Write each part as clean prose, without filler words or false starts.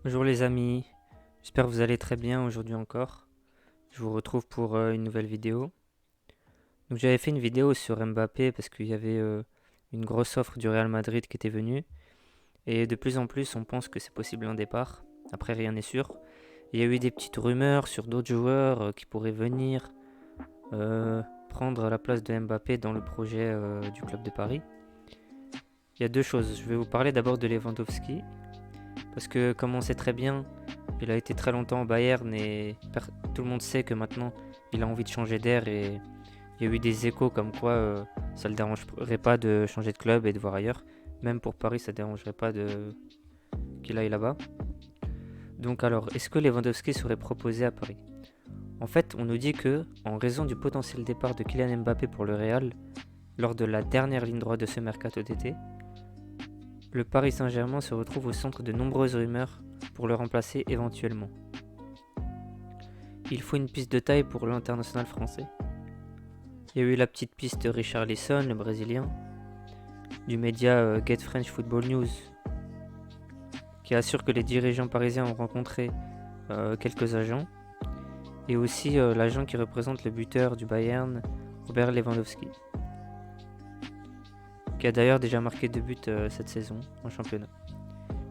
Bonjour les amis, j'espère que vous allez très bien aujourd'hui encore. Je vous retrouve pour une nouvelle vidéo. Donc j'avais fait une vidéo sur Mbappé parce qu'il y avait une grosse offre du Real Madrid qui était venue. Et de plus en plus on pense que c'est possible un départ. Après rien n'est sûr. Il y a eu des petites rumeurs sur d'autres joueurs qui pourraient venir prendre la place de Mbappé dans le projet du club de Paris. Il y a deux choses. Je vais vous parler d'abord de Lewandowski. Parce que comme on sait très bien, il a été très longtemps au Bayern et tout le monde sait que maintenant il a envie de changer d'air et il y a eu des échos comme quoi ça ne le dérangerait pas de changer de club et de voir ailleurs. Même pour Paris, ça ne dérangerait pas qu'il aille là-bas. Donc alors, est-ce que Lewandowski serait proposé à Paris? En fait, on nous dit que, en raison du potentiel départ de Kylian Mbappé pour le Real, lors de la dernière ligne droite de ce mercato d'été, le Paris Saint-Germain se retrouve au centre de nombreuses rumeurs pour le remplacer éventuellement. Il faut une piste de taille pour l'international français. Il y a eu la petite piste Richarlison, le Brésilien, du média Get French Football News, qui assure que les dirigeants parisiens ont rencontré quelques agents, et aussi l'agent qui représente le buteur du Bayern, Robert Lewandowski, qui a d'ailleurs déjà marqué 2 buts cette saison en championnat.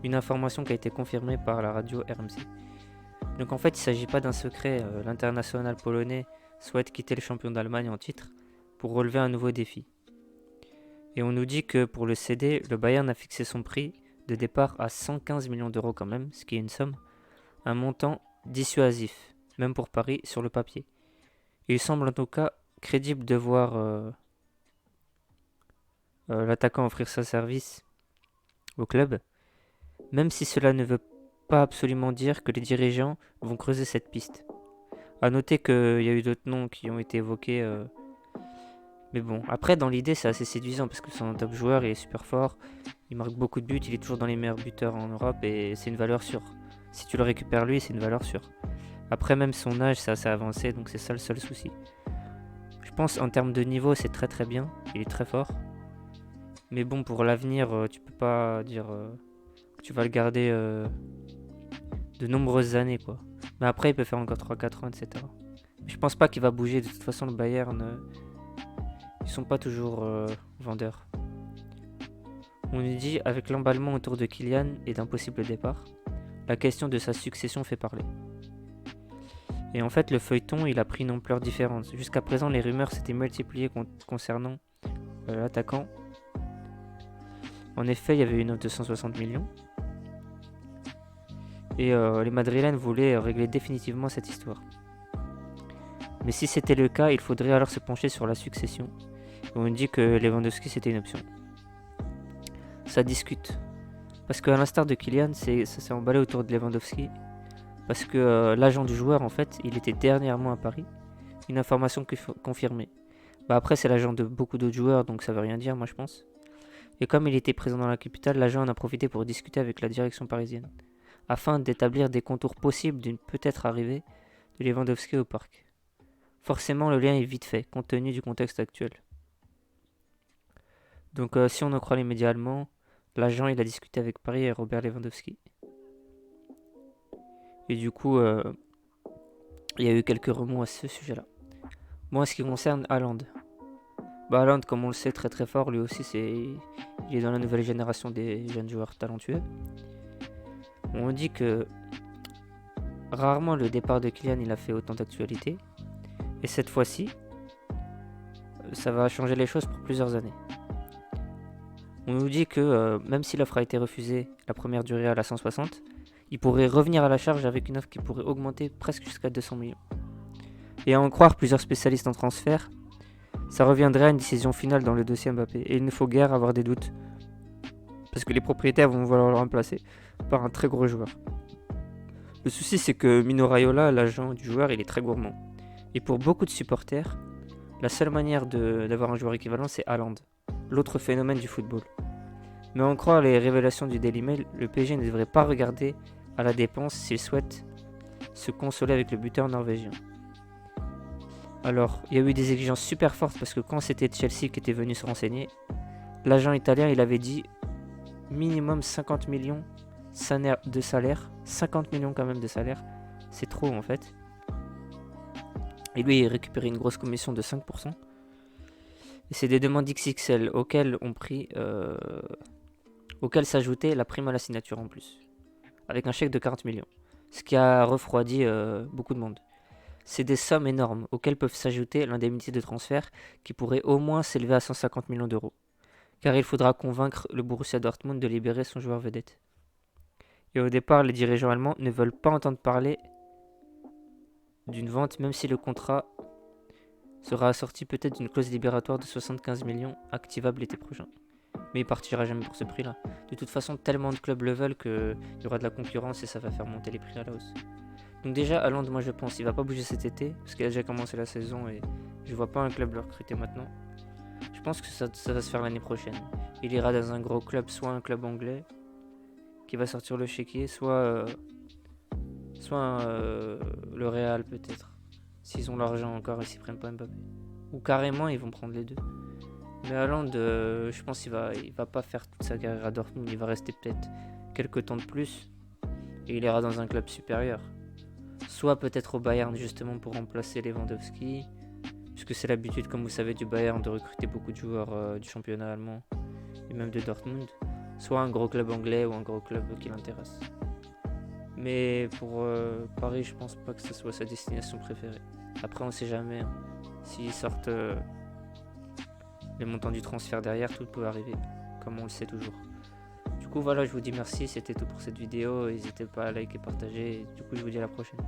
Une information qui a été confirmée par la radio RMC. Donc en fait, il ne s'agit pas d'un secret, l'international polonais souhaite quitter le champion d'Allemagne en titre pour relever un nouveau défi. Et on nous dit que pour le céder, le Bayern a fixé son prix de départ à 115 millions d'euros quand même, ce qui est une somme, un montant dissuasif, même pour Paris sur le papier. Il semble en tout cas crédible de voir l'attaquant offrir sa service au club, même si cela ne veut pas absolument dire que les dirigeants vont creuser cette piste. A noter qu'il y a eu d'autres noms qui ont été évoqués. Mais bon, après, dans l'idée, c'est assez séduisant parce que c'est un top joueur, il est super fort, il marque beaucoup de buts, il est toujours dans les meilleurs buteurs en Europe et c'est une valeur sûre. Si tu le récupères lui, c'est une valeur sûre. Après, même son âge, c'est assez avancé, donc c'est ça le seul souci. Je pense en termes de niveau, c'est très très bien, il est très fort. Mais bon, pour l'avenir, tu peux pas dire que tu vas le garder de nombreuses années, quoi. Mais après, il peut faire encore 3-4 ans, etc. Je pense pas qu'il va bouger. De toute façon, le Bayern, ils sont pas toujours vendeurs. On nous dit, avec l'emballement autour de Kylian et d'un possible départ, la question de sa succession fait parler. Et en fait, le feuilleton, il a pris une ampleur différente. Jusqu'à présent, les rumeurs s'étaient multipliées concernant l'attaquant. En effet, il y avait une offre de 160 millions. Et les Madrilènes voulaient régler définitivement cette histoire. Mais si c'était le cas, il faudrait alors se pencher sur la succession. Et on dit que Lewandowski c'était une option. Ça discute. Parce qu'à l'instar de Kylian, ça s'est emballé autour de Lewandowski. Parce que l'agent du joueur, en fait, il était dernièrement à Paris. Une information confirmée. Bah après, c'est l'agent de beaucoup d'autres joueurs, donc ça veut rien dire, moi je pense. Et comme il était présent dans la capitale, l'agent en a profité pour discuter avec la direction parisienne, afin d'établir des contours possibles d'une peut-être arrivée de Lewandowski au parc. Forcément, le lien est vite fait, compte tenu du contexte actuel. Donc si on en croit les médias allemands, l'agent il a discuté avec Paris et Robert Lewandowski. Et du coup, il y a eu quelques remous à ce sujet-là. Bon, en ce qui concerne Haaland. Bah Haaland, comme on le sait, très très fort, lui aussi il est dans la nouvelle génération des jeunes joueurs talentueux. On dit que rarement le départ de Kylian il a fait autant d'actualité. Et cette fois-ci, ça va changer les choses pour plusieurs années. On nous dit que même si l'offre a été refusée, la première du Real à 160, il pourrait revenir à la charge avec une offre qui pourrait augmenter presque jusqu'à 200 millions. Et à en croire plusieurs spécialistes en transfert, ça reviendrait à une décision finale dans le dossier Mbappé. Et il ne faut guère avoir des doutes, parce que les propriétaires vont vouloir le remplacer par un très gros joueur. Le souci c'est que Mino Raiola, l'agent du joueur, il est très gourmand. Et pour beaucoup de supporters, la seule manière d'avoir un joueur équivalent c'est Haaland, l'autre phénomène du football. Mais en croire les révélations du Daily Mail, le PSG ne devrait pas regarder à la dépense s'il souhaite se consoler avec le buteur norvégien. Alors, il y a eu des exigences super fortes parce que quand c'était Chelsea qui était venu se renseigner, l'agent italien il avait dit minimum 50 millions de salaire, 50 millions quand même de salaire, c'est trop en fait. Et lui, il récupérait une grosse commission de 5%. Et c'est des demandes XXL auxquelles s'ajoutait la prime à la signature en plus, avec un chèque de 40 millions, ce qui a refroidi beaucoup de monde. C'est des sommes énormes auxquelles peuvent s'ajouter l'indemnité de transfert qui pourrait au moins s'élever à 150 millions d'euros, car il faudra convaincre le Borussia Dortmund de libérer son joueur vedette. Et au départ, les dirigeants allemands ne veulent pas entendre parler d'une vente, même si le contrat sera assorti peut-être d'une clause libératoire de 75 millions activable l'été prochain. Mais il partira jamais pour ce prix-là. De toute façon, tellement de clubs le veulent qu'il y aura de la concurrence et ça va faire monter les prix à la hausse. Donc déjà, Haaland, moi je pense, il va pas bouger cet été, parce qu'il a déjà commencé la saison et je vois pas un club le recruter maintenant. Je pense que ça va se faire l'année prochaine. Il ira dans un gros club, soit un club anglais, qui va sortir le chéquier, soit le Real peut-être. S'ils ont l'argent encore et s'ils prennent pas Mbappé. Ou carrément, ils vont prendre les deux. Mais Haaland, je pense qu'il va pas faire toute sa carrière à Dortmund, il va rester peut-être quelques temps de plus et il ira dans un club supérieur. Soit peut-être au Bayern justement pour remplacer Lewandowski, puisque c'est l'habitude, comme vous savez, du Bayern de recruter beaucoup de joueurs du championnat allemand et même de Dortmund. Soit un gros club anglais ou un gros club qui l'intéresse. Mais pour Paris, je pense pas que ce soit sa destination préférée. Après, on sait jamais. Hein. S'ils sortent les montants du transfert derrière, tout peut arriver, comme on le sait toujours. Du coup, voilà, je vous dis merci. C'était tout pour cette vidéo. N'hésitez pas à liker et partager. Du coup, je vous dis à la prochaine.